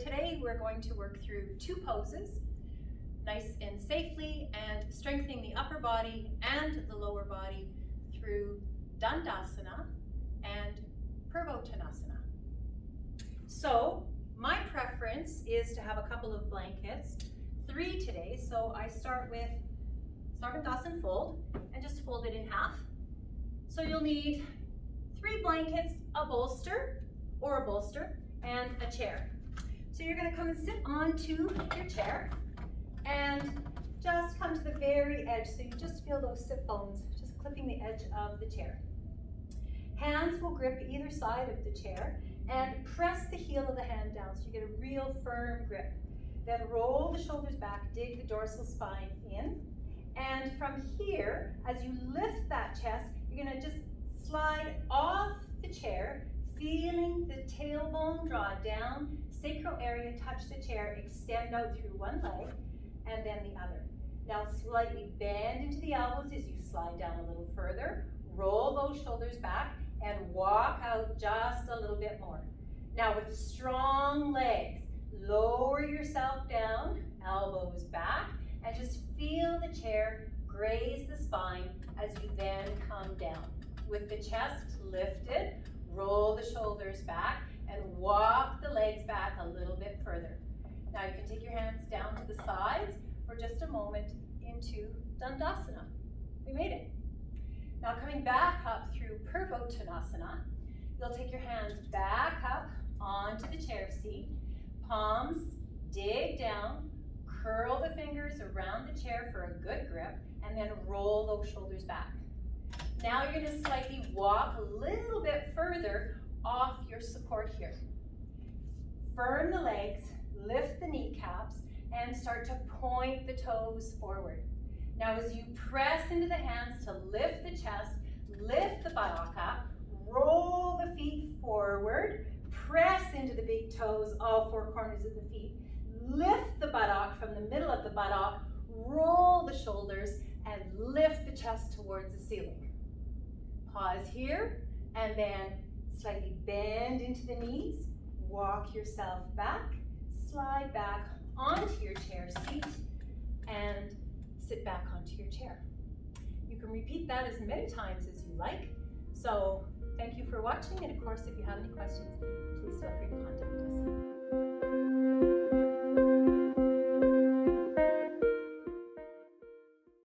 today we're going to work through two poses, nice and safely, and strengthening the upper body and the lower body through Dandasana and Purvottanasana. So my preference is to have a couple of blankets, 3 today. So I start with Dandasana fold and just fold it in half. So you'll need 3 blankets, a bolster and a chair. So you're going to come and sit onto your chair and just come to the very edge, so you just feel those sit bones just clipping the edge of the chair. Hands will grip either side of the chair and press the heel of the hand down so you get a real firm grip. Then roll the shoulders back, dig the dorsal spine in, and from here, as you lift that chest, you're going to just slide off the chair, feeling the tailbone draw down, sacral area touch the chair, extend out through one leg and then the other. Now slightly bend into the elbows as you slide down a little further, roll those shoulders back and walk out just a little bit more. Now with strong legs, lower yourself down, elbows back, and just feel the chair graze the spine as you then come down. With the chest lifted, roll the shoulders back and walk the legs back a little bit further. Now you can take your hands down to the sides for just a moment into Dandasana. We made it. Now coming back up through Purvottanasana, you'll take your hands back up onto the chair seat, palms dig down, curl the fingers around the chair for a good grip, and then roll those shoulders back. Now you're going to slightly walk a little bit further off your support here. Firm the legs, lift the kneecaps, and start to point the toes forward. Now as you press into the hands to lift the chest, lift the buttock up, roll the feet forward, press into the big toes, all 4 corners of the feet, lift the buttock from the middle of the buttock, roll the shoulders, and lift the chest towards the ceiling. Pause here, and then slightly bend into the knees, walk yourself back, slide back onto your chair seat, and sit back onto your chair. You can repeat that as many times as you like. So thank you for watching, and of course, if you have any questions, please feel free to contact us.